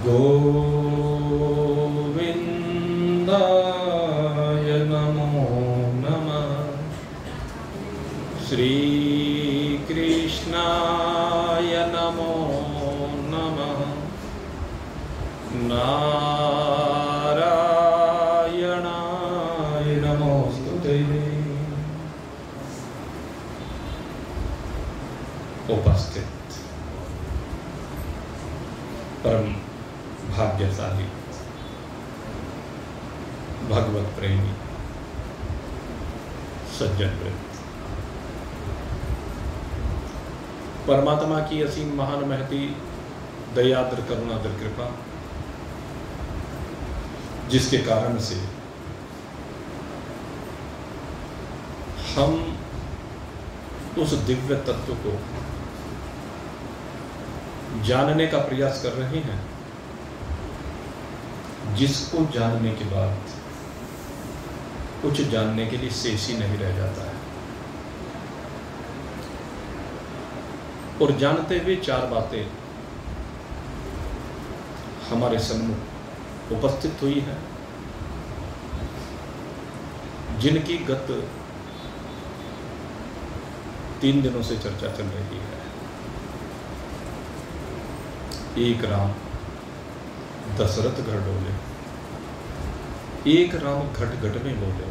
गोविंदाय नमो नमः। श्री कृष्णाय नमो नमः। नारायणाय नमोस्तुते। उपस्थित परम भाग्यशाली भगवत प्रेमी सज्जन वृत्त, परमात्मा की असीम महान महती दयाद्र करुणाद्र कृपा, जिसके कारण से हम उस दिव्य तत्व को जानने का प्रयास कर रहे हैं, जिसको जानने के बाद कुछ जानने के लिए शेष ही नहीं रह जाता है। और जानते हुए चार बातें हमारे सम्मुख उपस्थित हुई हैं, जिनकी गत 3 दिनों से चर्चा चल रही है। एक राम दशरथ घर डोले, एक राम घट घट में बोले,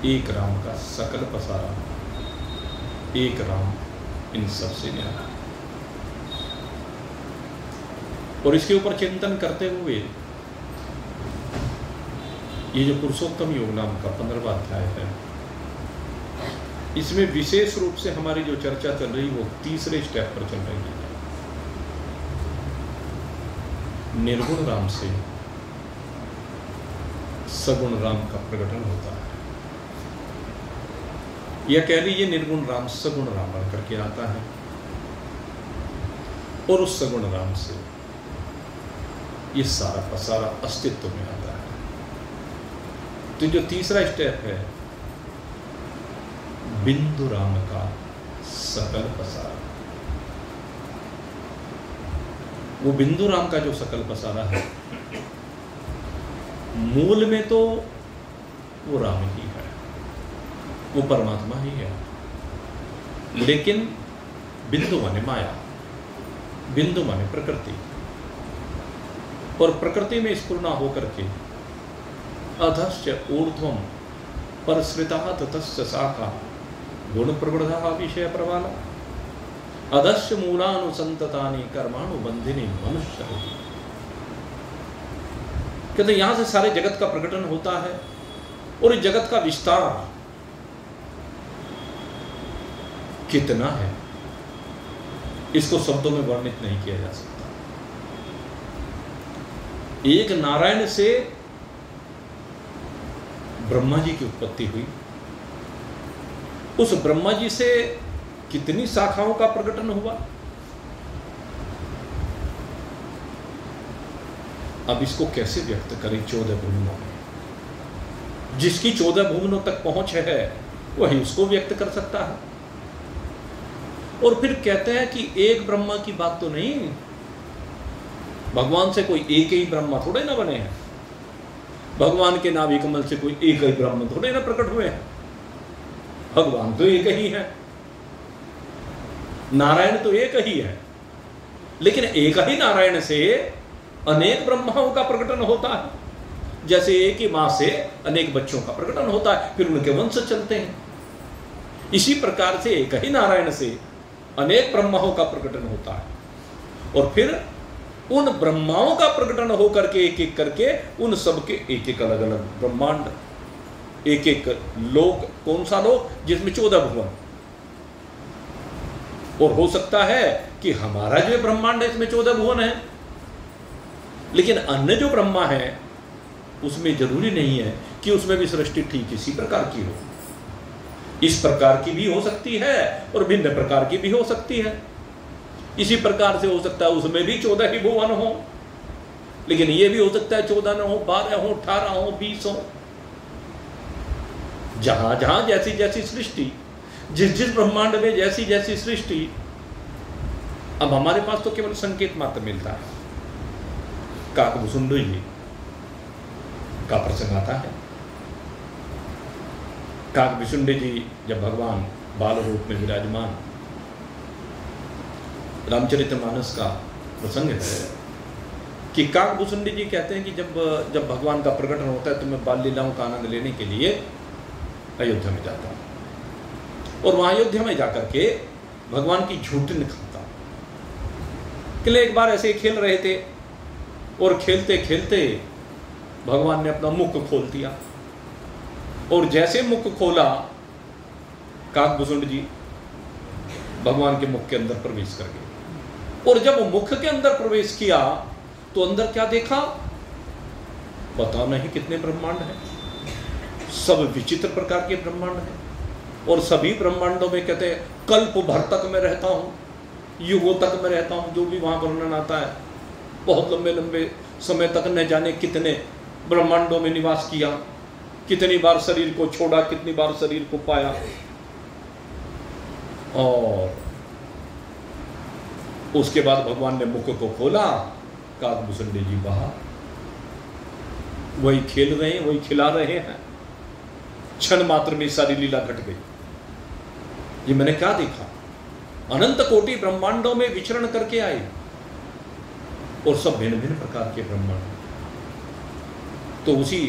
एक राम का सकल पसारा, एक राम इन सबसे न्यारा। और इसके ऊपर चिंतन करते हुए ये जो पुरुषोत्तम योग नाम का 15वां अध्याय है, इसमें विशेष रूप से हमारी जो चर्चा चल रही वो तीसरे स्टेप पर चल रही है। निर्गुण राम से सगुण राम का प्रकटन होता है, या कह लीजिए निर्गुण राम सगुण राम बन करके आता है, और उस सगुण राम से ये सारा पसारा अस्तित्व में आता है। तो जो तीसरा स्टेप है, बिंदु राम का सकल पसारा, वो बिंदु राम का जो सकल पसारा है, मूल में तो वो राम ही है, वो परमात्मा ही है, लेकिन बिंदु माने माया, बिंदु माने प्रकृति, और प्रकृति में स्फुरना होकर के अधश्च ऊर्ध्वम परसृता ततश्च शाखा गुण प्रवृद्धा विषय प्रवाला अधश्च मूलानुसंततानि कर्मानुबंधिनी मनुष्य। कहते यहां से सारे जगत का प्रकटन होता है, और इस जगत का विस्तार कितना है, इसको शब्दों में वर्णित नहीं किया जा सकता। एक नारायण से ब्रह्मा जी की उत्पत्ति हुई, उस ब्रह्मा जी से कितनी शाखाओं का प्रकटन हुआ। अब इसको कैसे व्यक्त करें 14 भुवनों में? जिसकी 14 भुवनों तक पहुंच है वही उसको व्यक्त कर सकता है। और फिर कहते हैं कि एक ब्रह्मा की बात तो नहीं, भगवान से कोई एक ही ब्रह्मा थोड़े ना बने हैं, भगवान के नाभि कमल से कोई एक ही ब्रह्म थोड़े ना प्रकट हुए हैं। भगवान तो एक ही है, नारायण तो एक ही है, लेकिन एक ही नारायण से अनेक ब्रह्माओं का प्रकटन होता है। जैसे एक ही मां से अनेक बच्चों का प्रकटन होता है, फिर उनके वंश चलते हैं। इसी प्रकार से एक ही नारायण से अनेक ब्रह्माओं का प्रकटन होता है, और फिर उन ब्रह्माओं का प्रकटन होकर के एक एक करके उन सबके एक एक अलग अलग ब्रह्मांड, एक एक लोक। कौन सा लोक? जिसमें 14 भुवन। और हो सकता है कि हमारा जो ब्रह्मांड है इसमें 14 भुवन है, लेकिन अन्य जो ब्रह्मा है उसमें जरूरी नहीं है कि उसमें भी सृष्टि ठीक इसी प्रकार की हो। इस प्रकार की भी हो सकती है और भिन्न प्रकार की भी हो सकती है। इसी प्रकार से हो सकता है उसमें भी 14 ही भुवन हो, लेकिन यह भी हो सकता है 14 न हो, 12 हो, 18 हो, 20 हो। जहां जहां जैसी जैसी सृष्टि, जिस जिस ब्रह्मांड में जैसी जैसी सृष्टि। अब हमारे पास तो केवल संकेत मात्र मिलता है, काकभुसुंड जी का प्रसंग आता है। काकभुसुंड जी जब भगवान बाल रूप में विराजमान, रामचरितमानस का प्रसंग है कि काकभुसुंड जी कहते हैं कि जब भगवान का प्रकटन होता है तो मैं बाल लीलाओं का आनंद लेने के लिए अयोध्या में जाता हूँ और वहां अयोध्या में जाकर के भगवान की झूठी निखारता हूँ। कि एक बार ऐसे खेल रहे थे और खेलते खेलते भगवान ने अपना मुख खोल दिया और जैसे मुख खोला काकभुसुंड जी भगवान के मुख के अंदर प्रवेश कर गए। और जब वो मुख के अंदर प्रवेश किया तो अंदर क्या देखा, पता नहीं कितने ब्रह्मांड हैं, सब विचित्र प्रकार के ब्रह्मांड हैं। और सभी ब्रह्मांडों में कहते हैं कल्प भर तक मैं रहता हूँ, युगों तक मैं रहता हूँ, जो भी वहां वर्णन आता है। बहुत लंबे लंबे समय तक न जाने कितने ब्रह्मांडों में निवास किया, कितनी बार शरीर को छोड़ा, कितनी बार शरीर को पाया। और उसके बाद भगवान ने मुख को खोला, काकभुसुंड जी बाहर वही खेल रहे हैं, वही खिला रहे हैं। क्षण मात्र में सारी लीला घट गई। ये मैंने क्या देखा, अनंत कोटि ब्रह्मांडों में विचरण करके आए और सब भिन्न भिन्न प्रकार के ब्रह्मांड। तो उसी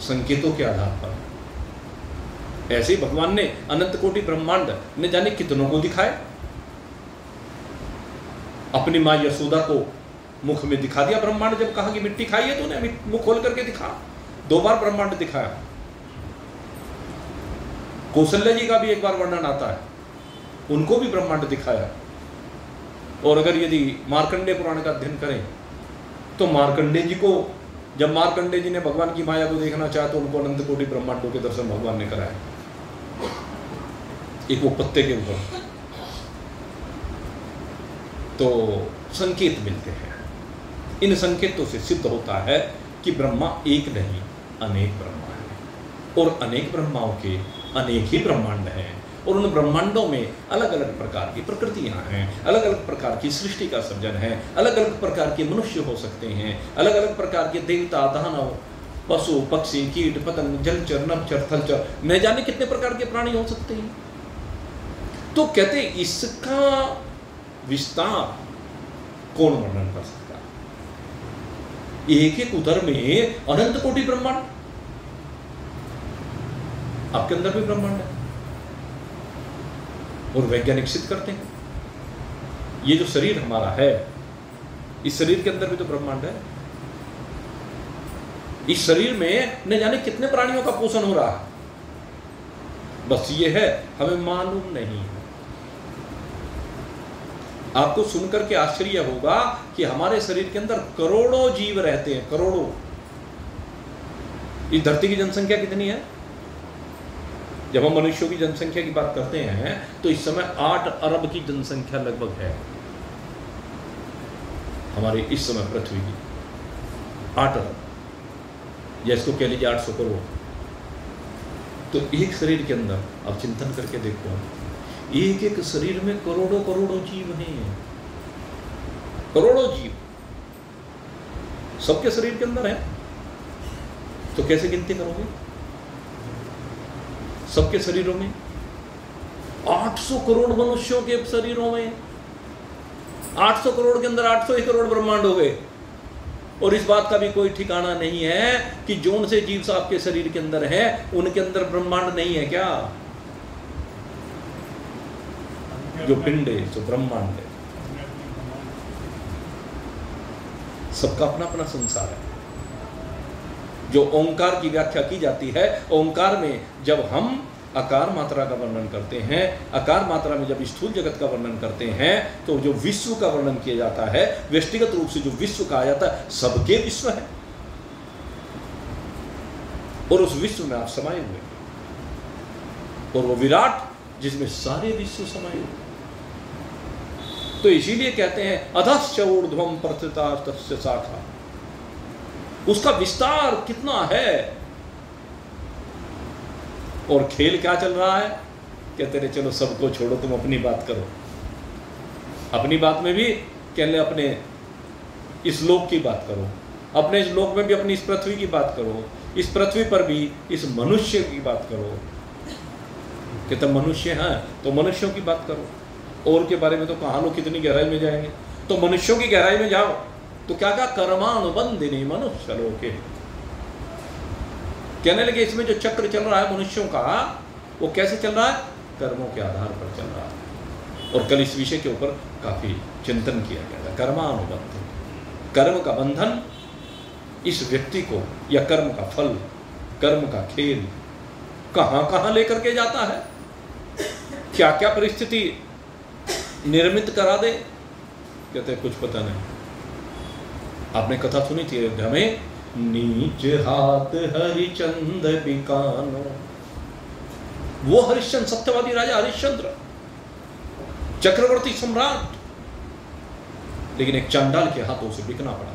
संकेतों के आधार पर ऐसे ही भगवान ने अनंत कोटि ब्रह्मांड ने जाने कितनों को दिखाए। अपनी मां यशोदा को मुख में दिखा दिया ब्रह्मांड। जब कहा कि मिट्टी खाई है तो उन्हें मुख खोल करके दिखा, 2 बार ब्रह्मांड दिखाया। कौशल्य जी का भी एक बार वर्णन आता है, उनको भी ब्रह्मांड दिखाया। और अगर यदि मार्कंडेय पुराण का अध्ययन करें तो मार्कंडेय जी को, जब मार्कंडेय जी ने भगवान की माया को देखना चाहा तो उनको अनंत कोटि ब्रह्मांडों के दर्शन भगवान ने कराया, एक वो पत्ते के ऊपर। तो संकेत मिलते हैं। इन संकेतों से सिद्ध होता है कि ब्रह्मा एक नहीं अनेक ब्रह्मा है और अनेक ब्रह्माओं के अनेक ही ब्रह्मांड हैं और उन ब्रह्मांडों में अलग अलग प्रकार की प्रकृतियां हैं, अलग अलग प्रकार की सृष्टि का सर्जन है, अलग अलग प्रकार के मनुष्य हो सकते हैं, अलग अलग प्रकार के देवता, दानव, पशु, पक्षी, कीट, पतंग, जलचर, नभचर, थलचर, न जाने कितने प्रकार के प्राणी हो सकते हैं। तो कहते इसका विस्तार कौन वर्णन कर सकता है? एक एक उदर में अनंत कोटि ब्रह्मांड। आपके अंदर भी ब्रह्मांड है और वैज्ञानिक सिद्ध करते हैं ये जो शरीर हमारा है, इस शरीर के अंदर भी तो ब्रह्मांड है। इस शरीर में न जाने कितने प्राणियों का पोषण हो रहा है, बस ये है हमें मालूम नहीं है। आपको सुनकर के आश्चर्य होगा कि हमारे शरीर के अंदर करोड़ों जीव रहते हैं, करोड़ों। इस धरती की जनसंख्या कितनी है? जब हम मनुष्यों की जनसंख्या की बात करते हैं तो इस समय 8 अरब की जनसंख्या लगभग है हमारे इस समय पृथ्वी की। 8 अरब, या इसको कह लीजिए 800 करोड़। तो एक शरीर के अंदर अब चिंतन करके देखो, एक एक शरीर में करोड़ों करोड़ों जीव हैं, करोड़ों जीव सबके शरीर के अंदर है। तो कैसे गिनती करोगे? सबके शरीरों में 800 करोड़ मनुष्यों के शरीरों में 800 करोड़ के अंदर 800 ही करोड़ ब्रह्मांड हो गए। और इस बात का भी कोई ठिकाना नहीं है कि जोन से जीव आपके शरीर के अंदर है उनके अंदर ब्रह्मांड नहीं है क्या? जो पिंड है, जो ब्रह्मांड है, सबका अपना अपना संसार है। जो ओंकार की व्याख्या की जाती है, ओंकार में जब हम आकार मात्रा का वर्णन करते हैं, आकार मात्रा में जब स्थूल जगत का वर्णन करते हैं, तो जो विश्व का वर्णन किया जाता है, व्यक्तिगत रूप से जो विश्व कहा जाता है, सबके विश्व है और उस विश्व में आप समाये हुए और वो विराट जिसमें सारे विश्व समाये हुए। तो इसीलिए कहते हैं अधश्च ऊर्ध्वं प्रथिता तस्य शाखा, उसका विस्तार कितना है। और खेल क्या चल रहा है? कहते रहे चलो सबको छोड़ो, तुम अपनी बात करो। अपनी बात में भी कहने अपने इस लोक की बात करो, अपने इस लोक में भी अपनी इस पृथ्वी की बात करो, इस पृथ्वी पर भी इस मनुष्य की बात करो कि तुम मनुष्य हैं तो मनुष्यों की बात करो। और के बारे में तो कहाँ लोग कितनी गहराई में जाएंगे, तो मनुष्यों की गहराई में जाओ तो क्या कहा, कर्मानुबंधिनी मनुष्य लोके। कहने लगे इसमें जो चक्र चल रहा है मनुष्यों का, वो कैसे चल रहा है, कर्मों के आधार पर चल रहा है। और कल इस विषय के ऊपर काफी चिंतन किया गया था। कर्मानुबंधन, कर्म का बंधन इस व्यक्ति को, या कर्म का फल, कर्म का खेल कहां कहां लेकर के जाता है, क्या क्या परिस्थिति निर्मित करा दे, कहते कुछ पता नहीं। आपने कथा सुनी थी अयोध्या में, नीच हाथ हरिचंद्र बिकानो। वो हरिश्चंद्र, सत्यवादी राजा हरिश्चंद्र, चक्रवर्ती सम्राट, लेकिन एक चांडाल के हाथों से बिकना पड़ा।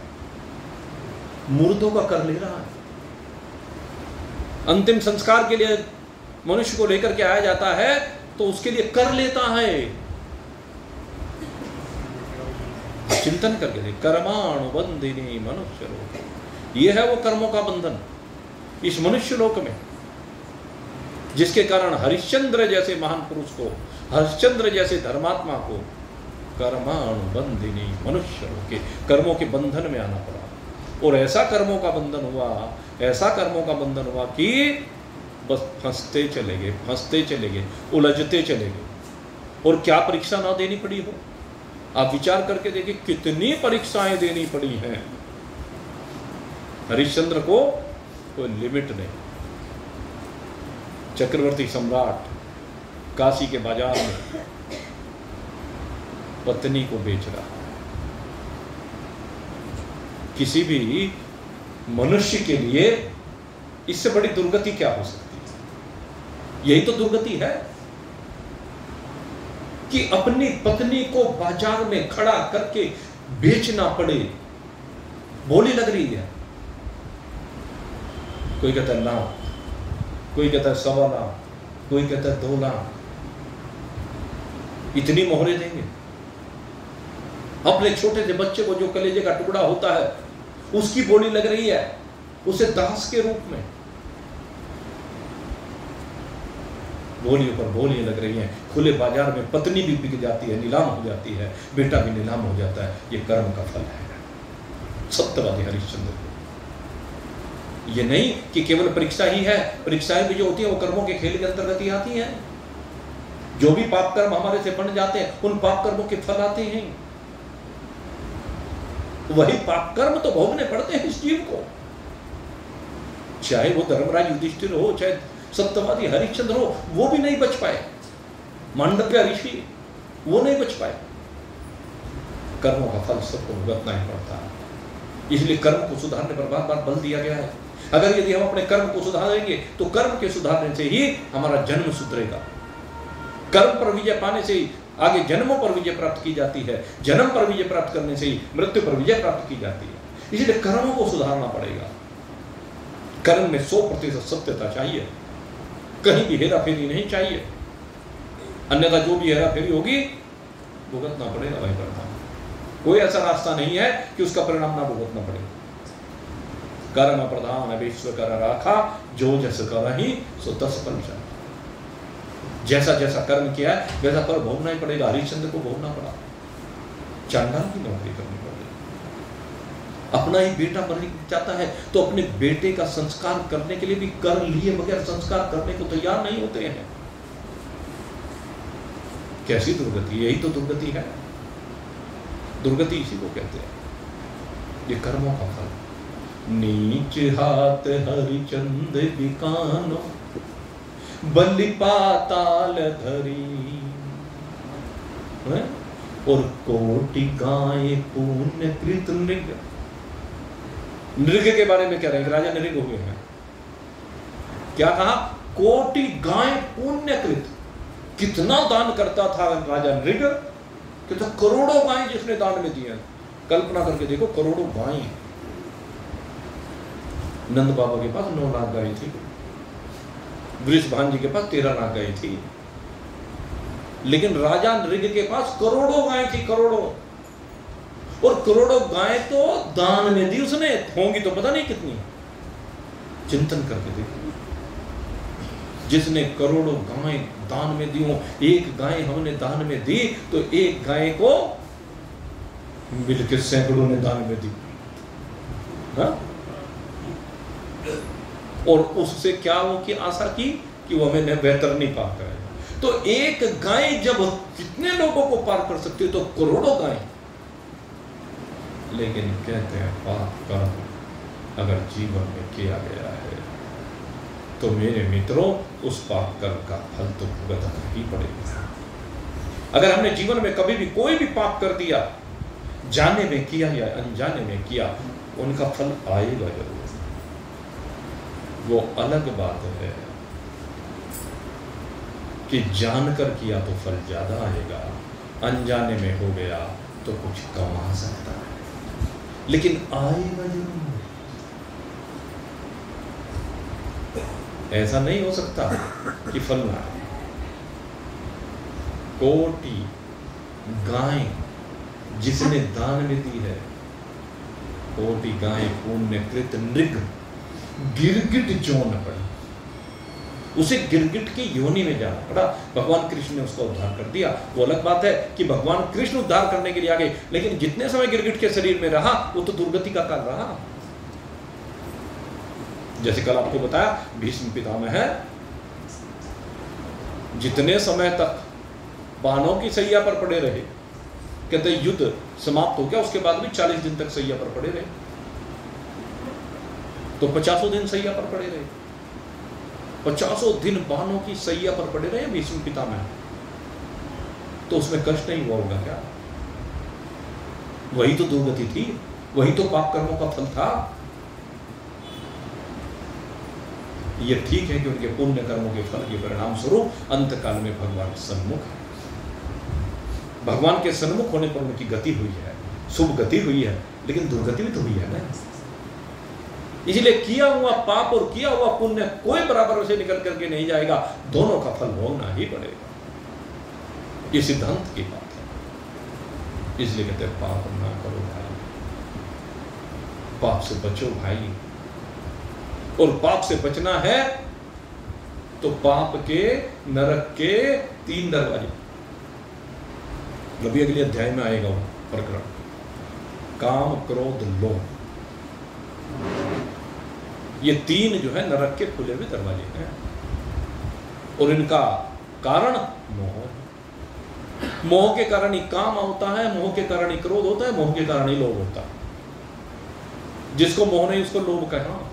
मुर्दों का कर ले रहा है। अंतिम संस्कार के लिए मनुष्य को लेकर के आया जाता है तो उसके लिए कर लेता है। चिंतन करके देख, कर्मानुबंधिनी मनुष्य लोक, ये है वो कर्मों का बंधन इस मनुष्य लोक में, जिसके कारण हरिश्चंद्र जैसे महान पुरुष को, हरिश्चंद्र जैसे धर्मात्मा को कर्मानुबंधिनी मनुष्य लोके, कर्मों के बंधन में आना पड़ा। और ऐसा कर्मों का बंधन हुआ, ऐसा कर्मों का बंधन हुआ कि बस फंसते चले गए, फंसते चले गए, उलझते चले गए। और क्या परीक्षा ना देनी पड़ी हो, आप विचार करके देखिए कितनी परीक्षाएं देनी पड़ी हैं हरिश्चंद्र को, कोई लिमिट नहीं। चक्रवर्ती सम्राट काशी के बाजार में पत्नी को बेच रहा। किसी भी मनुष्य के लिए इससे बड़ी दुर्गति क्या हो सकती है? यही तो दुर्गति है कि अपनी पत्नी को बाजार में खड़ा करके बेचना पड़े। बोली लग रही है, कोई कहता है लाख, कोई कहता है 1.25 लाख, कोई कहता है 2 लाख। इतनी मोहरे देंगे अपने छोटे से बच्चे को, जो कलेजे का टुकड़ा होता है, उसकी बोली लग रही है, उसे दास के रूप में। बोलियों पर बोलियां लग रही हैं। खुले बाजार में पत्नी भी बिक जाती है, नीलाम हो जाती है, बेटा भी नीलाम हो जाता है। ये कर्म का फल है सत्यवादी हरिश्चंद्र को। ये नहीं कि केवल परीक्षा ही है, परीक्षाएं भी जो होती है वो कर्मों के खेल के अंतर्गत ही आती है। जो भी पाप कर्म हमारे से बन जाते हैं, उन पाप कर्मों के फल आते हैं। वही पाप कर्म तो भोगने पड़ते हैं इस जीव को, चाहे वो धर्मराज युधिष्ठिर हो, चाहे सत्यवादी हरिश्चंद्र हो। वो भी नहीं बच पाए, मांडव्य ऋषि वो नहीं बच पाए। कर्मों का फल सबको भुगतना ही पड़ता है। इसलिए कर्म को सुधारने पर बार बार बल दिया गया है। अगर यदि हम अपने कर्म को सुधारेंगे तो कर्म के सुधारने से ही हमारा जन्म सुधरेगा। कर्म पर विजय पाने से ही आगे जन्मों पर विजय प्राप्त की जाती है, जन्म पर विजय प्राप्त करने से ही मृत्यु पर विजय प्राप्त की जाती है। इसलिए कर्मों को सुधारना पड़ेगा। कर्म में 100% सत्यता चाहिए, कहीं भी हेरा फेरी नहीं चाहिए, अन्यथा जो भी हेरा फेरी होगी भुगतना पड़ेगा भाई परिणाम। कोई ऐसा रास्ता नहीं है कि उसका परिणाम ना भुगतना पड़े। कर्म प्रधान विश्व कर राखा, जो जस कर ही सो तस फल चाहे। जैसा जैसा कर्म किया है वैसा फल भोगना ही पड़ेगा। हरिश्चंद्र को भोगना पड़ा, चांडाल की नौकरी करनी पड़ी। अपना ही बेटा मर जाता है तो अपने बेटे का संस्कार करने के लिए भी कर लिए बगैर संस्कार करने को तैयार नहीं होते हैं। कैसी दुर्गति, यही तो दुर्गति है। दुर्गति इसी को कहते हैं, ये कर्मों का फल। नीच हाथ हरिचंद्र बिकानो, बलि पाताल धरी, और कोटि गाय पुण्य कृत नृग। नृग के बारे में कह रहे हैं, राजा नृग हुए हैं। क्या कहा? कोटि गाय पुण्यकृत। कितना दान करता था राजा नृग, कितना करोड़ों गाय जिसने दान में दिया। कल्पना करके देखो, करोड़ों गाय। नंद बाबा के पास 9 लाख गाय थी, वृषभान जी के पास 13 लाख गाय थी, लेकिन राजा नृग के पास करोड़ों गाय थी, करोड़ों। और करोड़ों गाय तो दान में दी उसने, होंगी तो पता नहीं कितनी। चिंतन करके देखो, जिसने करोड़ों गाय दान में दी हो, एक गाय हमने दान में दी तो एक गाय को मिलकर सैकड़ों ने दान में दी। हाँ? और उससे क्या हो की आशा की कि वो हमें बेहतर नहीं पार करेगा। तो एक गाय जब कितने लोगों को पार कर सकती है तो करोड़ों गाय। लेकिन कहते हैं पाप कर्म अगर जीवन में किया गया है तो मेरे मित्रों उस पाप कर्म का फल तो भुगतना ही पड़ेगा। अगर हमने जीवन में कभी भी कोई भी पाप कर दिया, जाने में किया या अनजाने में किया, उनका फल आएगा जरूर। वो अलग बात है कि जानकर किया तो फल ज्यादा आएगा, अनजाने में हो गया तो कुछ कमा सकता है, लेकिन आएगा जरूर। ऐसा नहीं हो सकता कि फल ना आए। कोटि गाय जिसने दान में दी है, कोटि गाय पुण्यकृत नृग गिरगिट जोन पड़ी, उसे गिरगिट की योनि में जाना पड़ा। भगवान कृष्ण ने उसका उद्धार कर दिया। वो अलग बात है कि भगवान कृष्ण उद्धार करने के लिए आ गए, लेकिन जितने समय गिरगिट के शरीर में रहा वो तो दुर्गति का काल रहा। जैसे कल आपको बताया, भीष्म पितामह है, जितने समय तक बाणों की सैया पर पड़े रहे, कहते युद्ध समाप्त हो गया, उसके बाद भी 40 दिन तक सैया पर पड़े रहे, तो 50 दिन सैया पर पड़े रहे। 50 दिन बाणों की सैया पर पड़े रहे भीष्म पितामह, तो उसमें कष्ट नहीं हुआ होगा क्या? वही तो दुर्गति थी, वही तो पाप कर्मों का फल था। ये ठीक है कि उनके पुण्य कर्मों के फल के परिणाम स्वरूप अंतकाल में भगवान सन्मुख है। भगवान के सन्मुख होने पर उनकी गति हुई है, शुभ गति हुई है, लेकिन दुर्गति भी तो हुई है ना। इसलिए किया हुआ पाप और किया हुआ पुण्य कोई बराबर से निकल करके नहीं जाएगा, दोनों का फल भोगना ही पड़ेगा। ये सिद्धांत की बात है। इसलिए कहते हैं पाप ना करो भाई, पाप से बचो भाई। और पाप से बचना है तो पाप के, नरक के 3 दरवाजे, अभी अगले अध्याय में आएगा वो प्रकरण, काम क्रोध लोभ, ये 3 जो है नरक के खुले हुए दरवाजे हैं। और इनका कारण मोह, मोह के कारण ही काम होता है, मोह के कारण ही क्रोध होता है, मोह के कारण ही लोभ होता है। जिसको मोह नहीं उसको लोभ कहना।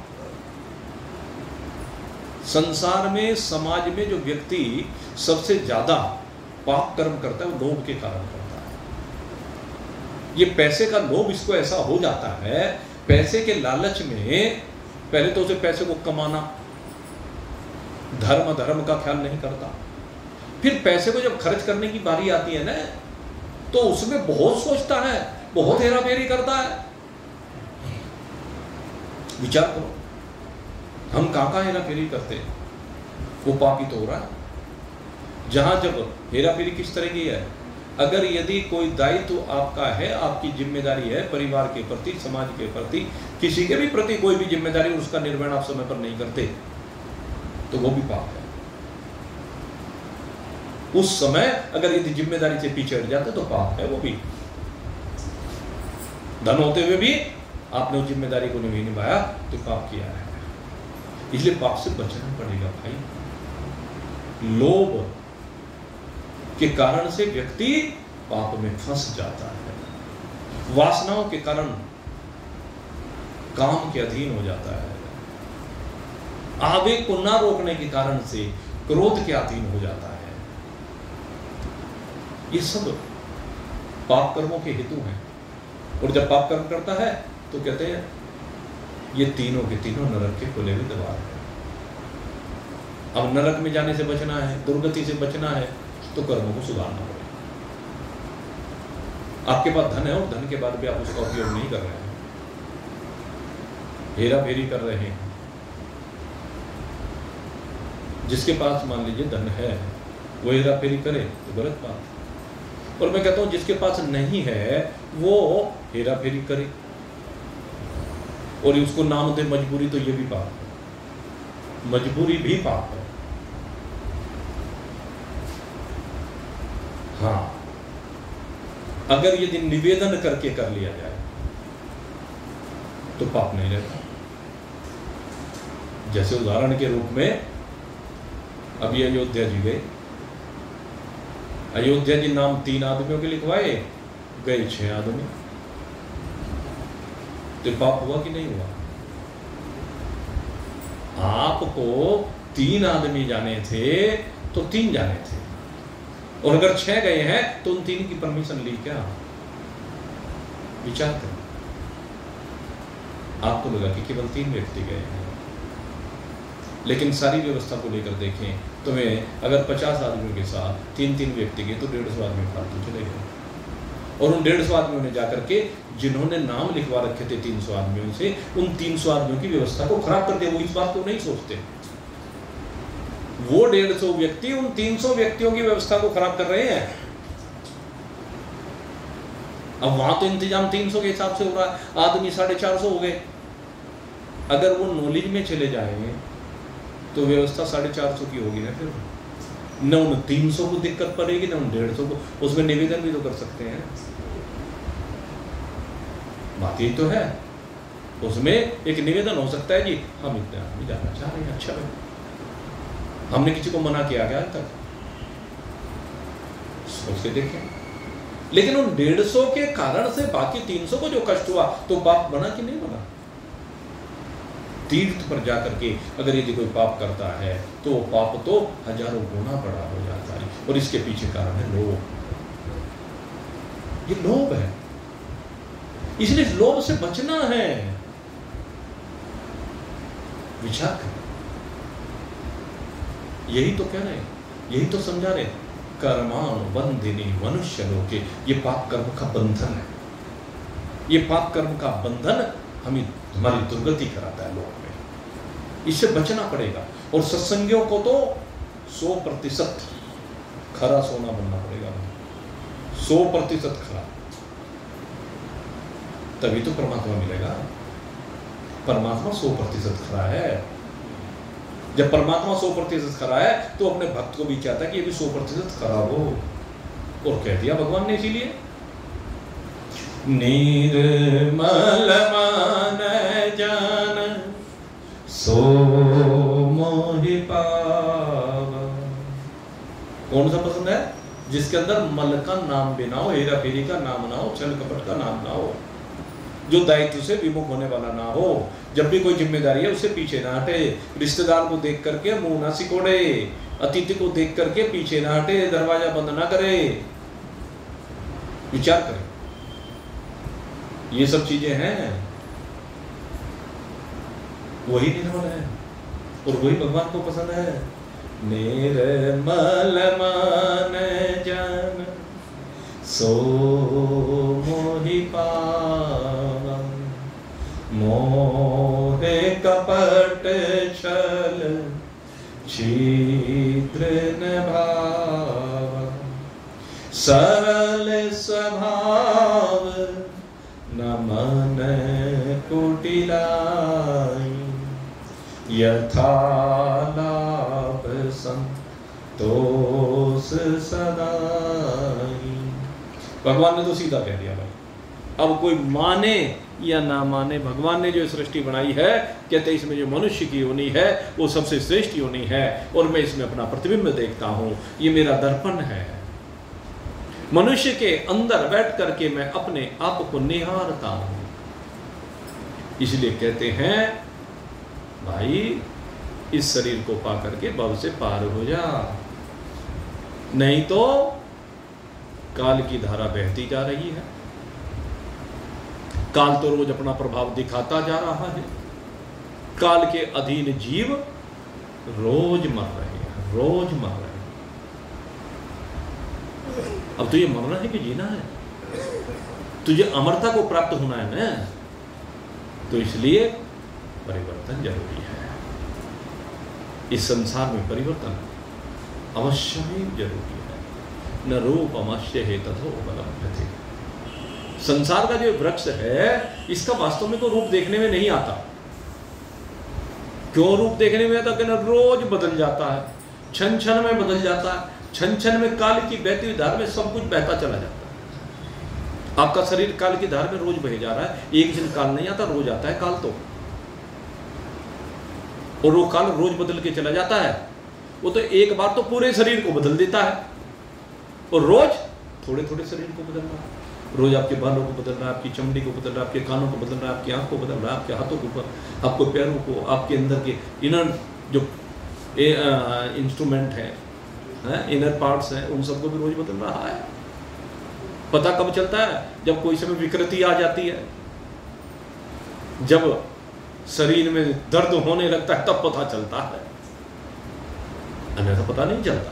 संसार में, समाज में जो व्यक्ति सबसे ज्यादा पाप कर्म करता है वो लोभ के कारण करता है। ये पैसे का लोभ इसको ऐसा हो जाता है, पैसे के लालच में पहले तो उसे पैसे को कमाना, धर्म का ख्याल नहीं करता, फिर पैसे को जब खर्च करने की बारी आती है ना तो उसमें बहुत सोचता है, बहुत हेरा फेरी करता है। विचार करो, हम कहाँ हेरा फेरी करते हैं, वो पापी तो हो रहा है। जहां जब हेरा फेरी किस तरह की है, अगर यदि कोई दायित्व आपका है, आपकी जिम्मेदारी है परिवार के प्रति, समाज के प्रति, किसी के भी प्रति कोई भी जिम्मेदारी, उसका निर्वहन आप समय पर नहीं करते तो वो भी पाप है। उस समय अगर यदि जिम्मेदारी से पीछे हट जाते तो पाप है वो भी। धन होते हुए भी आपने उस जिम्मेदारी को नहीं निभाया तो पाप किया है। इसलिए पाप से बचना पड़ेगा भाई। लोभ के कारण से व्यक्ति पाप में फंस जाता है, वासनाओं के कारण काम के अधीन हो जाता है, आवेग को ना रोकने के कारण से क्रोध के अधीन हो जाता है। ये सब पाप कर्मों के हेतु हैं। और जब पाप कर्म करता है तो कहते हैं ये तीनों के तीनों नरक के खुले हुए द्वार है। अब नरक में जाने से बचना है, दुर्गति से बचना है तो कर्मों को सुधारना पड़ेगा। आपके पास धन है और धन के बाद भी आप उसका उपयोग नहीं कर रहे हैं, हेरा फेरी कर रहे हैं। जिसके पास मान लीजिए धन है वो हेरा फेरी करे तो गलत बात। और मैं कहता हूं जिसके पास नहीं है वो हेरा फेरी करे और उसको नाम दे मजबूरी, तो ये भी पाप है, मजबूरी भी पाप है। हाँ, अगर यदि निवेदन करके कर लिया जाए तो पाप नहीं रहता। जैसे उदाहरण के रूप में अभी अयोध्या जी गए, अयोध्या जी नाम 3 आदमियों के लिखवाए, गए 6 आदमी, तो पाप हुआ कि नहीं हुआ? आपको 3 आदमी जाने थे तो 3 जाने थे, और अगर 6 गए हैं तो उन 3 की परमिशन ली क्या? विचार करें। आपको लगा कि केवल 3 व्यक्ति गए हैं, लेकिन सारी व्यवस्था को लेकर देखें, तुम्हें अगर 50 आदमियों के साथ 3-3 व्यक्ति गए तो 150 आदमी फालतू चले गए, और उन 150 आदमियों ने जाकर के जिन्होंने नाम लिखवा रखे थे 300 आदमियों से, उन 300 आदमियों की व्यवस्था को खराब कर दिया। वो इस बात को नहीं सोचते, वो 150 व्यक्ति उन 300 व्यक्तियों की व्यवस्था को खराब कर रहे हैं। अब वहां तो इंतजाम 300 के हिसाब से हो रहा है, आदमी 450 हो गए। अगर वो नॉलेज में चले जाएंगे तो व्यवस्था 450 की होगी ना, फिर न उन 300 को दिक्कत पड़ेगी न उन 150 को। उसमें निवेदन भी तो कर सकते हैं, बात यही तो है। उसमें एक निवेदन हो सकता है, जी हम इतने आदमी जाना चाह रहे हैं, अच्छा है, हमने किसी को मना किया क्या तक? सोच के देखें। लेकिन उन 150 के कारण से बाकी 300 को जो कष्ट हुआ, तो पाप बना कि नहीं बना? तीर्थ पर जाकर के अगर यदि कोई पाप करता है तो पाप तो हजारों गुना बड़ा हो जाता है, और इसके पीछे कारण है लोभ। ये लोभ है, इसलिए लोभ से बचना है। विचार करें, यही तो कह रहे हैं, यही तो समझा रहे हैं। कर्मानुबंधिनी मनुष्य लोके, ये पाप कर्म का बंधन है, ये पाप कर्म का बंधन हमें हमारी दुर्गति कराता है लोक में, इससे बचना पड़ेगा। और सत्संगियों को तो 100% खरा सोना बनना पड़ेगा, 100% खरा, तभी तो परमात्मा मिलेगा। परमात्मा 100% खरा है। जब परमात्मा 100% खरा है तो अपने भक्त को भी चाहता है कि ये भी 100% खरा हो, और कह दिया भगवान ने इसीलिए, निर्मल मान जान सो मोहि पावा। कौन सा पसंद है? जिसके अंदर मल का नाम भी ना हो, हेरा फेरी का नाम ना हो, छल कपट का नाम ना हो, जो दायित्व से विमुख होने वाला ना हो, जब भी कोई जिम्मेदारी है उससे पीछे ना हटे, रिश्तेदार को देख करके मुंह ना सिकोड़े, अतिथि को देख करके पीछे ना हटे, दरवाजा बंद ना करे। विचार करें, ये सब चीजें हैं, वही निर्मल है और वही भगवान को पसंद है। निर्मल मान जान सो मोहि पावा, मोह कपट छल छिद्र न भावा, सरल स्वभाव न मन कुटिलाई, यथा लाभ संतोष सदाई। भगवान ने तो सीधा कह दिया भाई, अब कोई माने या ना माने, भगवान ने जो सृष्टि बनाई है, कहते इसमें जो मनुष्य की योनि है वो सबसे श्रेष्ठ योनि है, और मैं इसमें अपना प्रतिबिंब देखता हूं, ये मेरा दर्पण है। मनुष्य के अंदर बैठ करके मैं अपने आप को निहारता हूं। इसलिए कहते हैं भाई, इस शरीर को पा करके भव से पार हो जा, नहीं तो काल की धारा बहती जा रही है। काल तो रोज अपना प्रभाव दिखाता जा रहा है, काल के अधीन जीव रोज मर रहे हैं, रोज मर रहे हैं। अब तुझे मरना है कि जीना है? तुझे अमरता को प्राप्त होना है ना, तो इसलिए परिवर्तन जरूरी है। इस संसार में परिवर्तन अवश्य ही जरूरी है। न रूपमस्य हे तथो उपलभ्यते। संसार का जो वृक्ष है इसका वास्तव में तो रूप देखने में नहीं आता। क्यों रूप देखने में आता? कहना रोज बदल जाता है, क्षण क्षण में बदल जाता है, क्षण क्षण में काल की बहती हुई धार में सब कुछ बहता चला जाता है। आपका शरीर काल की धार में रोज बह जा रहा है, एक दिन काल नहीं आता, रोज आता है काल तो। और वो काल रोज बदल के चला जाता है। वो तो एक बार तो पूरे शरीर को बदल देता है और रोज थोड़े थोड़े शरीर को बदल रहा है। रोज आपके बालों को बदल रहा है, आपकी चमड़ी को बदल रहा है, आपके कानों को बदल रहा है, आपकी आंख को बदल रहा है, आपके हाथों को, आपको पैरों को, आपके अंदर के इनर जो इंस्ट्रूमेंट है, इनर पार्ट्स हैं, उन सबको भी रोज बदल रहा है। पता कब चलता है? जब कोई समय विकृति आ जाती है, जब शरीर में दर्द होने लगता है, तब पता चलता है, अन्यथा पता नहीं चलता।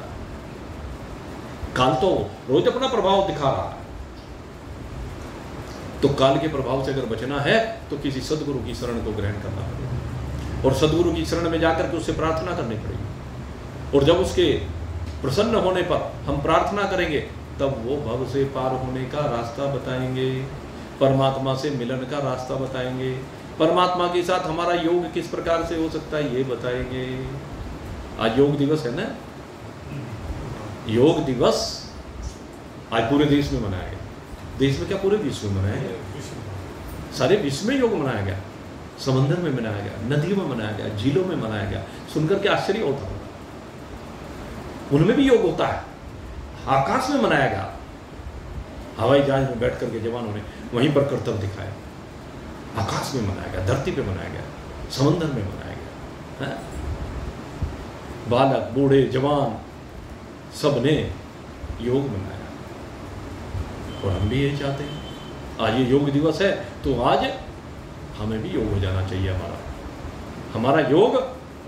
काल तो रोज अपना प्रभाव दिखा रहा है। तो काल के प्रभाव से अगर बचना है तो किसी सदगुरु की शरण को ग्रहण करना पड़ेगा और सदगुरु की शरण में जाकर के उससे प्रार्थना करनी पड़ेगी। और जब उसके प्रसन्न होने पर हम प्रार्थना करेंगे तब वो भव से पार होने का रास्ता बताएंगे, परमात्मा से मिलन का रास्ता बताएंगे, परमात्मा के साथ हमारा योग किस प्रकार से हो सकता है ये बताएंगे। आज योग दिवस है ना, योग दिवस आज पूरे देश में मनाया गया। देश में क्या, पूरे विश्व में मनाया गया, सारे विश्व में योग मनाया गया। समंदर में मनाया गया, नदियों में मनाया गया, झीलों में मनाया गया। सुनकर के आश्चर्य होता है, उनमें भी योग होता है। आकाश में मनाया गया, हवाई जहाज में बैठ करके जवानों ने वहीं पर कर्तव्य दिखाया। आकाश में मनाया गया, धरती पे मनाया गया, समंदर में मनाया गया है? बालक, बूढ़े, जवान सब ने योग मनाया। और हम भी यही चाहते हैं। आज ये योग दिवस है तो आज हमें भी योग हो जाना चाहिए। हमारा योग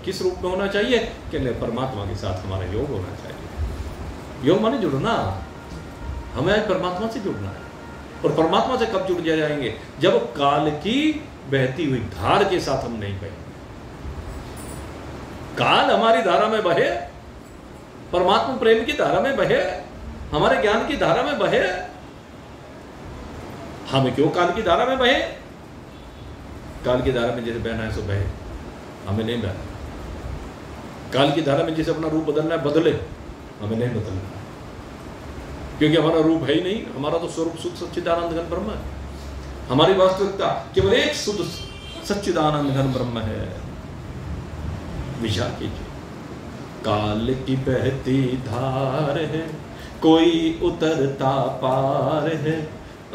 किस रूप में होना चाहिए? कि परमात्मा के साथ हमारा योग होना चाहिए। योग माने जुड़ना, हमें आज परमात्मा से जुड़ना है। और परमात्मा से कब जुड़ जाएंगे? जब काल की बहती हुई धार के साथ हम नहीं बहेंगे। काल हमारी धारा में बहे, परमात्मा प्रेम की धारा में बहे, हमारे ज्ञान की धारा में बहे। हमें क्यों काल की धारा में बहे? काल की धारा में जैसे बहना है सो बहे, हमें नहीं बहना। काल की धारा में जैसे अपना रूप बदलना है बदले, हमें नहीं बदलना, क्योंकि हमारा रूप है ही नहीं। हमारा तो स्वरूप शुद्ध सच्चिदानंद घन ब्रह्म है। हमारी वास्तविकता केवल एक शुद्ध सच्चिदानंद घन ब्रह्म है। विचार कीजिए, काल की बहती धार है, कोई उतरता पार है।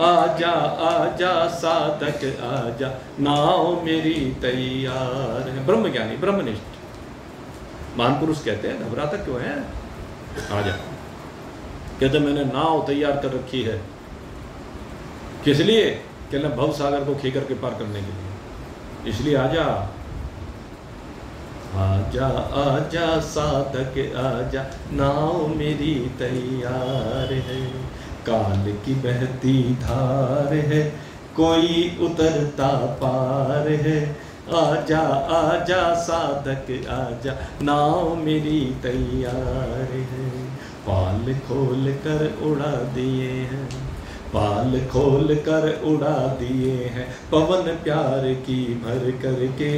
आजा आजा साधक आजा, नाव मेरी तैयार है। ब्रह्मज्ञानी, ब्रह्मनिष्ठ महान पुरुष कहते हैं घबराता क्यों है? आजा। कहते मैंने नाव तैयार कर रखी है, किस लिए? कहना भव सागर को खेकर के पार करने के लिए, इसलिए आजा आजा आजा साधक आजा, नाव मेरी तैयार है। काल की बहती धार है, कोई उतरता पार है। आजा आजा साधक आजा, नाव मेरी तैयार है। पाल खोल कर उड़ा दिए हैं, पाल खोल कर उड़ा दिए हैं, पवन प्यार की भर करके,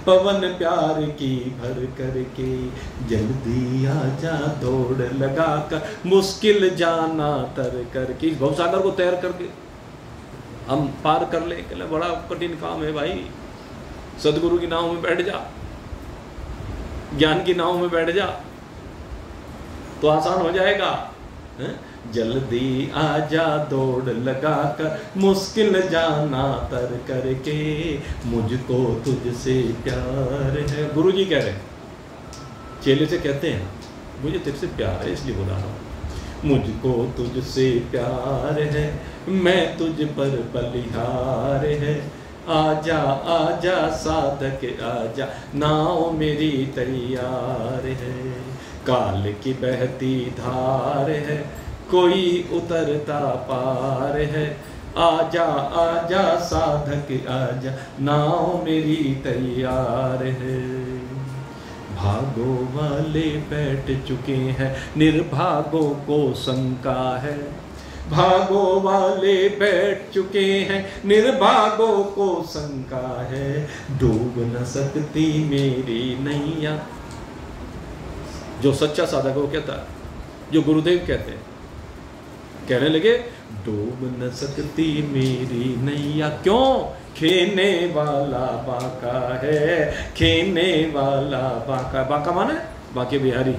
पवन प्यार की भर करके। जल्दी आजा दौड़ लगा कर, मुश्किल जाना तर करके। इस भवसागर को तैर करके हम पार कर ले, बड़ा कठिन काम है भाई। सदगुरु की नाव में बैठ जा, ज्ञान की नाव में बैठ जा तो आसान हो जाएगा। है? जल्दी आजा दौड़ लगा कर, मुश्किल जाना तर करके। मुझको तुझसे प्यार है। गुरु जी कह रहे हैं, चेले से कहते हैं मुझे तेरे से प्यार है इसलिए बुला रहा हूं। मुझको तुझसे प्यार है, मैं तुझ पर बलिहार है। आजा आजा साधक आजा, नाव मेरी तैयार है। काल की बहती धार है, कोई उतरता पार है। आजा आजा साधक आजा, नाव मेरी तैयार है। भागों वाले बैठ चुके हैं, निर्भागों को शंका है। भागो वाले बैठ चुके हैं, निर्भागों को शंका है, डूब न सकती मेरी नैया। जो सच्चा साधक वो कहता है, जो गुरुदेव कहते हैं, कहने लगे डूब न सकती मेरी नैया। क्यों? खेने वाला बांका है, खेने वाला बांका। बांका माने बांके बिहारी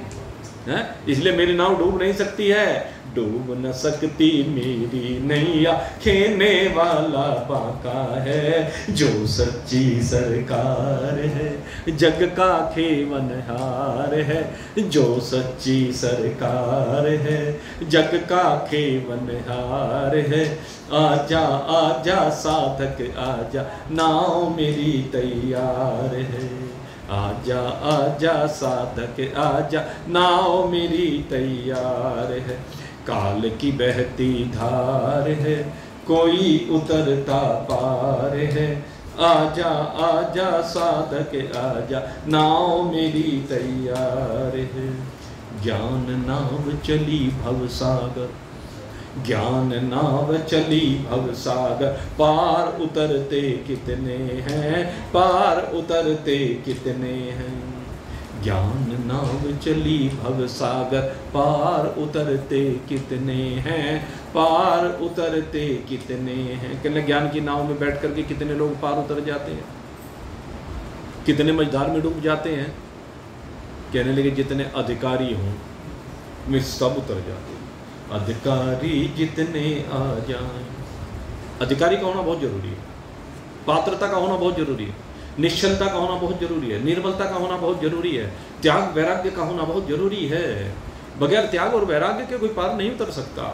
है, इसलिए मेरी नाव डूब नहीं सकती है। डूब न सकती मेरी नैया, खेने वाला बांका है, जो सच्ची सरकार है, जग का खेवनहार है। जो सच्ची सरकार है, जग का खेवनहार है। आजा आजा साधक आजा, नाव मेरी तैयार है। आजा आजा साधक आजा, नाव मेरी तैयार है। काल की बहती धार है, कोई उतरता पार है। आजा आजा साधक आजा, नाव मेरी तैयार है। ज्ञान नाव चली भवसागर, ज्ञान नाव चली भवसागर, पार उतरते कितने हैं, पार उतरते कितने हैं। ज्ञान नाव चली भवसागर, पार उतरते कितने हैं, पार उतरते कितने हैं। कहने ज्ञान की नाव में बैठ करके कितने लोग पार उतर जाते हैं, कितने मझधार में डूब जाते हैं। कहने लगे जितने अधिकारी हों वे सब उतर जाते हैं। अधिकारी जितने आ जाएं। अधिकारी का होना बहुत जरूरी है, पात्रता का होना बहुत जरूरी है, निश्चलता का होना बहुत जरूरी है, निर्मलता का होना बहुत जरूरी है, त्याग वैराग्य का होना बहुत जरूरी है। बगैर त्याग और वैराग्य के कोई पार नहीं उतर सकता।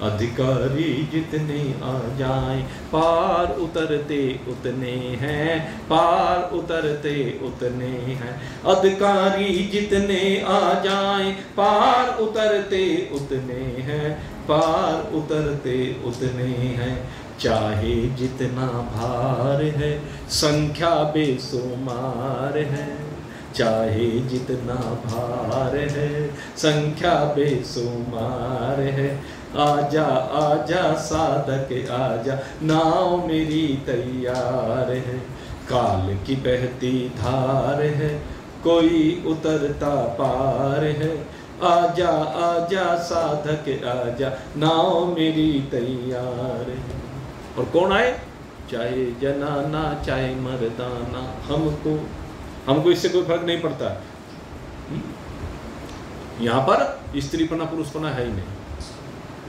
अधिकारी जितने आ जाएं, पार उतरते उतने हैं, पार उतरते उतने हैं। अधिकारी जितने आ जाएं, पार उतरते उतने हैं, पार उतरते उतने हैं। चाहे जितना भार है, संख्या बेशुमार है। चाहे जितना भार है, संख्या बेशुमार है। आजा आजा साधक आजा, नाव मेरी तैयार है। काल की बहती धार है, कोई उतरता पार है। आजा आजा साधक आजा, नाव मेरी तैयार है। और कौन आए? चाहे जनाना चाहे मर्दाना, हमको इससे कोई फर्क नहीं पड़ता। यहाँ पर स्त्रीपना पुरुषपना है ही नहीं,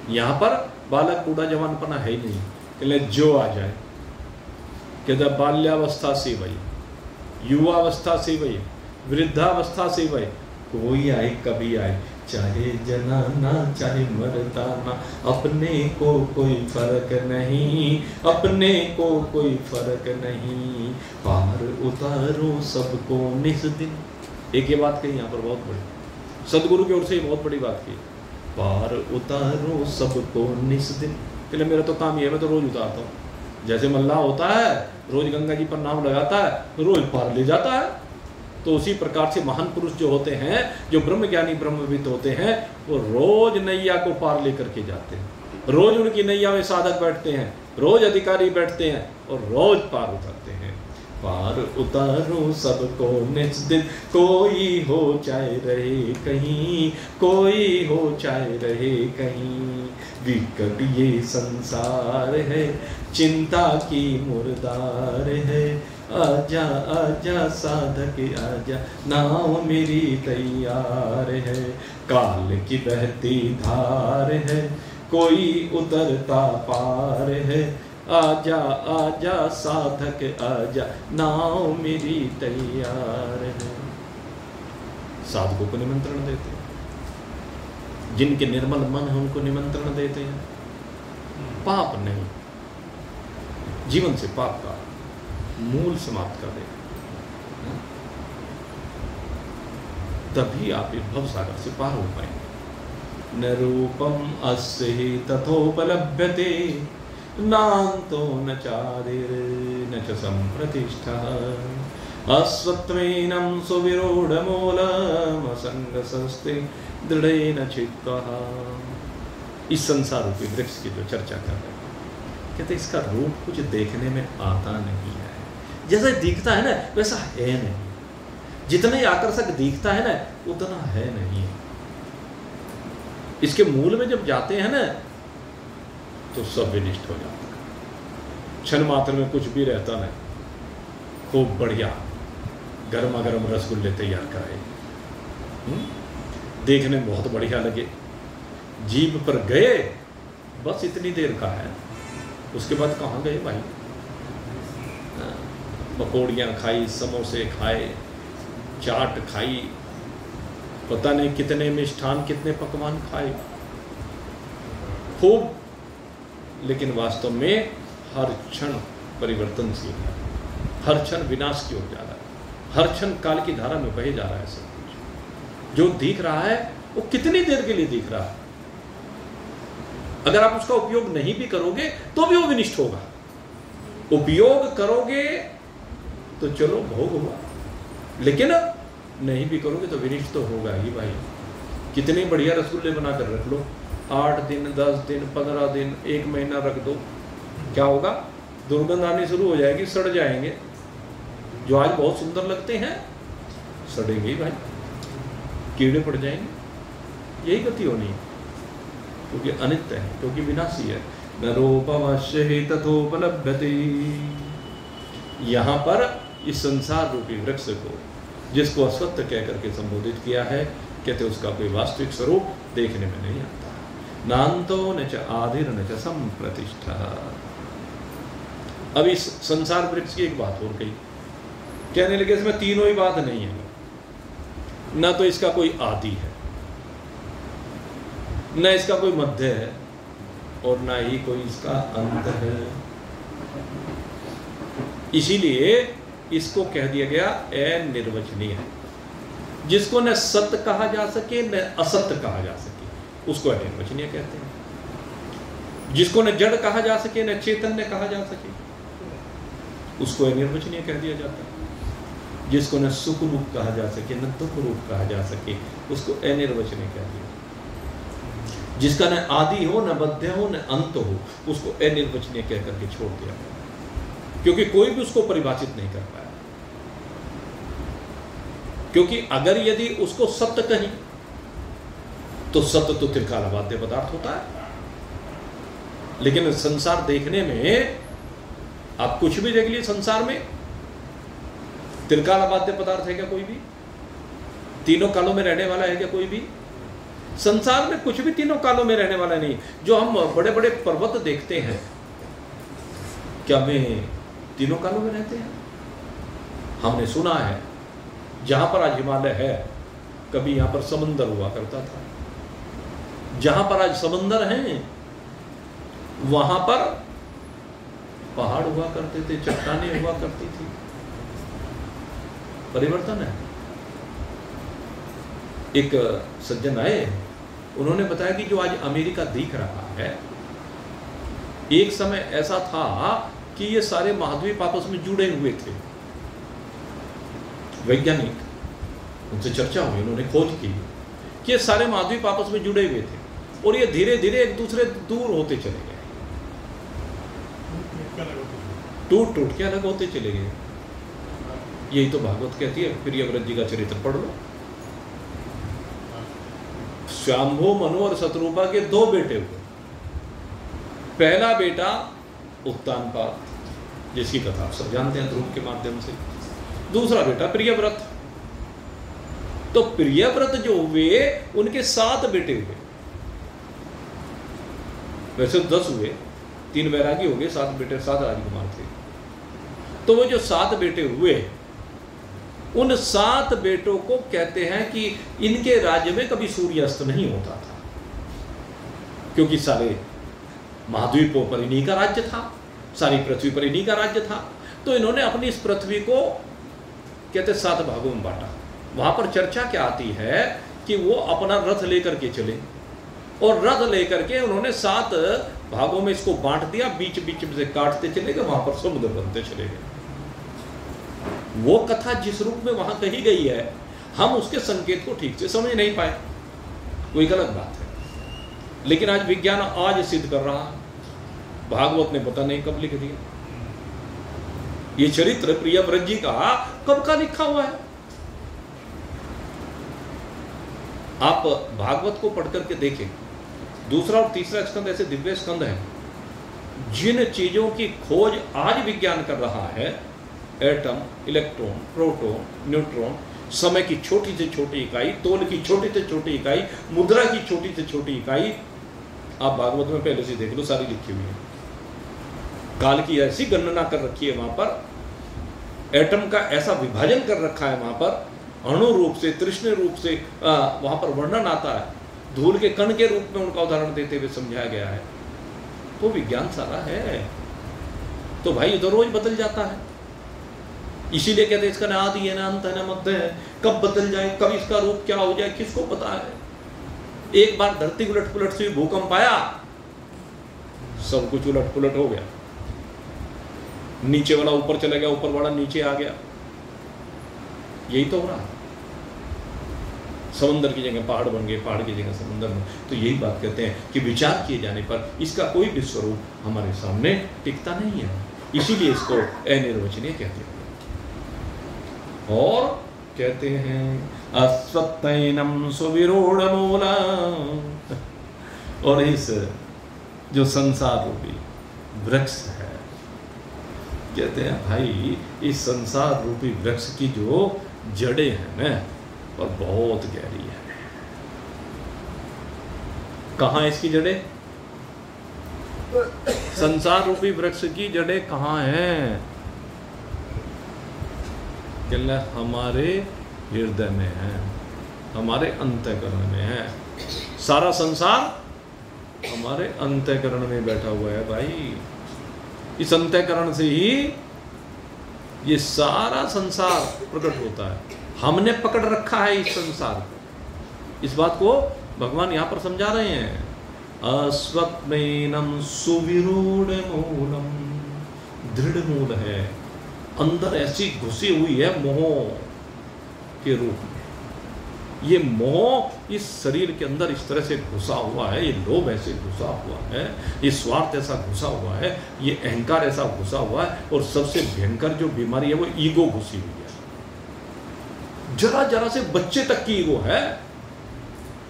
यहाँ पर बालक बूढ़ा जवानपना है ही नहीं। कहले जो आ जाए, कहते बाल्यावस्था से वही, युवावस्था से वही, वृद्धावस्था से वही, कोई आए कभी आए, चाहे जनाना चाहे मर्दाना, अपने को कोई फर्क नहीं, अपने को कोई फर्क नहीं। पार उतारो सबको निस दिन। एक ये बात कही यहाँ पर बहुत बड़ी, सदगुरु की ओर से बहुत बड़ी बात की। पार उतारो सबको निस दिन। कहले मेरा तो काम ये है, मैं तो रोज उतारता हूँ। जैसे मल्लाह होता है, रोज गंगा जी पर नाम लगाता है, रोज पार ले जाता है। तो उसी प्रकार से महान पुरुष जो होते हैं, जो ब्रह्मज्ञानी ब्रह्मविद होते हैं, वो रोज नैया को पार लेकर के जाते हैं। रोज उनकी नैया में साधक बैठते हैं, रोज अधिकारी बैठते हैं और रोज पार उतरते हैं। पार उतारो सबको निज दिन, कोई हो चाहे रहे कहीं, कोई हो चाहे रहे कहीं। विकट ये संसार है, चिंता की मुर्दार है। आजा आजा साधक आजा, नाव मेरी तैयार है। काल की बहती धार है, कोई उतरता पार है। आजा आजा साधक आजा, नाव मेरी तैयार है। साधकों को निमंत्रण देते हैं, जिनके निर्मल मन है उनको निमंत्रण देते हैं। पाप नहीं, जीवन से पाप का मूल समाप्त कर देगा, तभी आप इस भव सागर से पार हो पाएंगे। न रूपम अस्य तथोपलभ्यते, नान्तो न चादिर् न च संप्रतिष्ठा। अस्वत्वेनं सुविरूढमूलम् असङ्गसस्ते दृढेन चित्तः। इस संसार रूपी वृक्ष की जो चर्चा कर रहे हैं, कहते इसका रूप कुछ देखने में आता नहीं है, जैसा दिखता है ना वैसा है नहीं, जितना ही आकर्षक दिखता है ना उतना है नहीं। इसके मूल में जब जाते हैं ना तो सब विनिष्ट हो जाता है, क्षण मात्र में कुछ भी रहता नहीं। खूब बढ़िया गर्मा गर्म रसगुल्ले तैयार कराए, देखने में बहुत बढ़िया लगे, जीभ पर गए बस इतनी देर का है, उसके बाद कहाँ गए भाई। पकौड़ियाँ खाई, समोसे खाए, चाट खाई, पता नहीं कितने मिष्ठान कितने पकवान खाए खूब, लेकिन वास्तव में हर क्षण परिवर्तनशील है, हर क्षण विनाश की ओर जा रहा है, हर क्षण काल की धारा में बहे जा रहा है सब कुछ। जो दिख रहा है वो कितनी देर के लिए दिख रहा है, अगर आप उसका उपयोग नहीं भी करोगे तो भी वो विनिष्ट होगा। उपयोग करोगे तो चलो भोग हुआ, लेकिन नहीं भी करोगे तो विनिष्ट तो होगा ही भाई। कितने बढ़िया रसगुल्ले बनाकर रख लो, 8 दिन 10 दिन 15 दिन 1 महीना रख दो, क्या होगा? दुर्गंध आनी शुरू हो जाएगी, सड़ जाएंगे। जो आज बहुत सुंदर लगते हैं सड़ेंगे ही भाई, कीड़े पड़ जाएंगे। यही गति होनी है, क्योंकि अनित्य है, क्योंकि विनाशी है। न रूपमस्य हि तथोपलभ्यते। यहाँ पर इस संसार रूपी वृक्ष को, जिसको अश्वत्थ कह करके संबोधित किया है, कहते उसका कोई वास्तविक स्वरूप देखने में नहीं आता। नान्तो न च आदिर न च संप्रतिष्ठा। अब इस संसार वृक्ष की एक बात और कही, कहने लगे इसमें तीनों ही बात नहीं है, न तो इसका कोई आदि है, न इसका कोई मध्य है, और न ही कोई इसका अंत है। इसीलिए इसको कह दिया गया अनिर्वचनीय है। जिसको न सत्य कहा जा सके न असत्य कहा जा सके उसको अनिर्वचनीय कहते हैं। जिसको न जड़ कहा जा सके न चैतन्य कहा जा सके उसको अनिर्वचनीय कह दिया जाता है। जिसको न सुख रूप कहा जा सके न दुख रूप कहा जा सके उसको अनिर्वचनीय कह दिया। जिसका न आदि हो न मध्य हो न अंत हो उसको अनिर्वचनीय कह करके छोड़ दिया, क्योंकि कोई भी उसको परिभाषित नहीं कर पाया। क्योंकि अगर यदि उसको सत्य कहें तो सत्य तो त्रिकालबाध्य पदार्थ होता है, लेकिन संसार देखने में आप कुछ भी देख लिए, संसार में त्रिकालबाध्य पदार्थ है क्या कोई भी? तीनों कालों में रहने वाला है क्या कोई भी? संसार में कुछ भी तीनों कालों में रहने वाला नहीं। जो हम बड़े बड़े पर्वत देखते हैं, क्या वे तीनों कालों में रहते हैं? हमने सुना है जहां पर आज हिमालय है, कभी यहां पर समंदर हुआ करता था। जहां पर आज समंदर हैं वहां पर पहाड़ हुआ करते थे, चट्टानें हुआ करती थी। परिवर्तन है। एक सज्जन आए, उन्होंने बताया कि जो आज अमेरिका दिख रहा है, एक समय ऐसा था कि ये सारे महाद्वीप आपस में जुड़े हुए थे। वैज्ञानिक उनसे चर्चा हुई, उन्होंने खोज की कि ये सारे महाद्वीप आपस में जुड़े हुए थे और ये धीरे धीरे एक दूसरे दूर होते चले गए, टूट टूट के अलग होते चले गए। यही तो भागवत कहती है, प्रियव्रत जी का चरित्र पढ़ लो। श्याम्भो, मनु और शत्रुपा के 2 बेटे हुए। पहला बेटा उत्तानपाद, जिसकी कथा आप सब जानते हैं ध्रुव के माध्यम से। दूसरा बेटा प्रियव्रत। तो प्रियव्रत जो हुए उनके 7 बेटे हुए। वैसे 10 हुए, 3 वैरागी हो गए, 7 बेटे, 7 राजकुमार थे। तो वो जो 7 बेटे हुए, उन 7 बेटों को कहते हैं कि इनके राज्य में कभी सूर्यास्त नहीं होता था, क्योंकि सारे महाद्वीपों पर इन्हीं का राज्य था, सारी पृथ्वी पर इन्हीं का राज्य था। तो इन्होंने अपनी इस पृथ्वी को कहते 7 भागों में बांटा। वहां पर चर्चा क्या आती है कि वो अपना रथ लेकर के चले, और रथ लेकर के उन्होंने 7 भागों में इसको बांट दिया, बीच बीच में से काटते चले गए, वहां पर समुद्र बनते चले गए। वो कथा जिस रूप में वहां कही गई है, हम उसके संकेत को ठीक से समझ नहीं पाए, वो एक अलग बात है। लेकिन आज विज्ञान आज सिद्ध कर रहा है, भागवत ने पता नहीं कब लिख दिया। ये चरित्र प्रियव्रत जी का कब का लिखा हुआ है। आप भागवत को पढ़ करके देखें, दूसरा और तीसरा स्कंद ऐसे दिव्य स्कंद है जिन चीजों की खोज आज विज्ञान कर रहा है, एटम, इलेक्ट्रॉन, प्रोटॉन, न्यूट्रॉन, समय की छोटी से छोटी इकाई, तोल की छोटी से छोटी इकाई, मुद्रा की छोटी से छोटी इकाई, आप भागवत में पहले से देख लो, सारी लिखी हुई है। काल की ऐसी गणना कर रखी है वहां पर, एटम का ऐसा विभाजन कर रखा है वहां पर, अणु रूप से, तृष्ण रूप से वहां पर वर्णन आता है, धूल के कण के रूप में उनका उदाहरण देते हुए समझाया गया है। तो विज्ञान सारा है। तो भाई तो रोज बदल जाता है, इसीलिए कहते हैं इसका ना आदि है, ना अंत है, ना मध्य है, कब बदल जाए, कब इसका रूप क्या हो जाए, किसको पता है। एक बार धरती उलट पुलट से भूकंप आया, सब कुछ उलट पुलट हो गया, नीचे वाला ऊपर चला गया, ऊपर वाला नीचे आ गया। यही तो हो रहा है। समंदर की जगह पहाड़ बन गए, पहाड़ की जगह समंदर बन। तो यही बात कहते हैं कि विचार किए जाने पर इसका कोई भी स्वरूप हमारे सामने टिकता नहीं है, इसीलिए इसको अनिर्वचनीय कहते हैं। और कहते हैं अश्वत्थैनम सुविरूढ़ मूला, और इस जो संसार रूपी वृक्ष है, कहते हैं भाई इस संसार रूपी वृक्ष की जो जड़ें हैं ना, और बहुत गहरी है। कहाँ है इसकी जड़ें? संसार रूपी वृक्ष की जड़ें कहाँ हैं? कहना हमारे हृदय में है, हमारे अंतःकरण में है। सारा संसार हमारे अंतःकरण में बैठा हुआ है भाई। इस अंतःकरण से ही ये सारा संसार प्रकट होता है। हमने पकड़ रखा है इस संसार को। इस बात को भगवान यहां पर समझा रहे हैं। अश्वत्थमेनम सुविरूढ़ मूलम, दृढ़ मूल है, अंदर ऐसी घुसी हुई है मोह के रूप में। ये मोह इस शरीर के अंदर इस तरह से घुसा हुआ है, ये लोभ ऐसे घुसा हुआ है, ये स्वार्थ ऐसा घुसा हुआ है, ये अहंकार ऐसा घुसा हुआ है, और सबसे भयंकर जो बीमारी है वो ईगो घुसी हुई है। जरा जरा से बच्चे तक की ईगो है।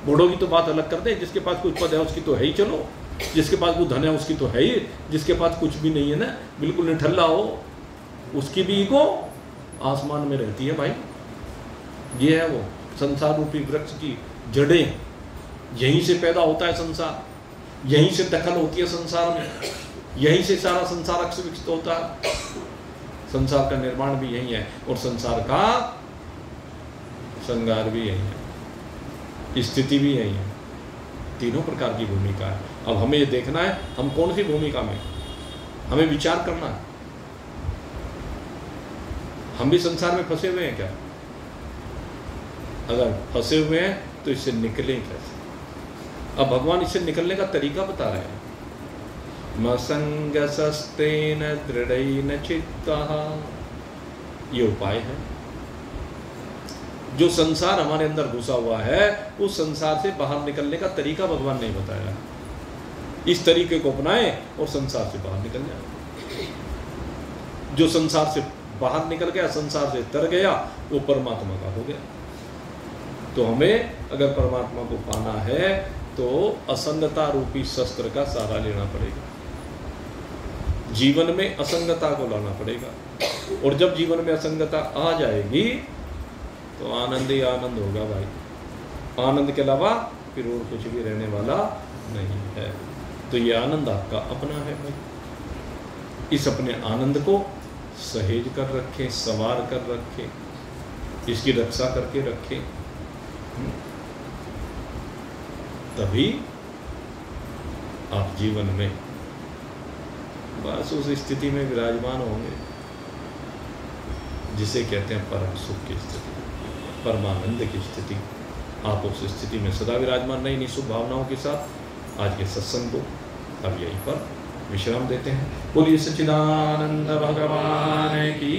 बूढ़ों की तो बात अलग करते हैं, जिसके पास कुछ पद है उसकी तो है ही, चलो, जिसके पास कुछ धन है उसकी तो है ही, जिसके पास कुछ भी नहीं है ना, बिल्कुल निठल्ला हो, उसकी भी ईगो आसमान में रहती है भाई। ये है वो संसार रूपी वृक्ष की जड़ें। यहीं से पैदा होता है संसार, यहीं से दखल होती है संसार में, यहीं से सारा संसार अक्ष विकसित होता है। संसार का निर्माण भी यही है और संसार का संगार भी यही है, स्थिति भी यही है। तीनों प्रकार की भूमिका है। अब हमें ये देखना है हम कौन सी भूमिका में, हमें विचार करना है। हम भी संसार में फंसे हुए हैं क्या? अगर फंसे हुए हैं तो इससे निकलें कैसे? अब भगवान इससे निकलने का तरीका बता रहे हैं। मसंगसस्तेन दृढ़ेन चित्तः, ये उपाय है। जो संसार हमारे अंदर घुसा हुआ है, उस संसार से बाहर निकलने का तरीका भगवान ने बताया। इस तरीके को अपनाएं और संसार से बाहर निकल जाए। जो संसार से बाहर निकल गया, संसार से तर गया, वो परमात्मा का हो गया। तो हमें अगर परमात्मा को पाना है तो असंगता रूपी शस्त्र का सहारा लेना पड़ेगा। जीवन में असंगता को लाना पड़ेगा, और जब जीवन में असंगता आ जाएगी तो आनंद ही आनंद होगा भाई। आनंद के अलावा फिर और कुछ भी रहने वाला नहीं है। तो ये आनंद आपका अपना है भाई। इस अपने आनंद को सहेज कर रखें, संवार कर रखें, इसकी रक्षा करके रखें, तभी आप जीवन में बस उस स्थिति में विराजमान होंगे जिसे कहते हैं परम सुख की स्थिति, परमानंद की स्थिति। आप उस स्थिति में सदा विराजमान नहीं शुभ भावनाओं के साथ आज के सत्संग को अब यहीं पर विश्राम देते हैं। बोलिए सच्चिदानंद भगवान की।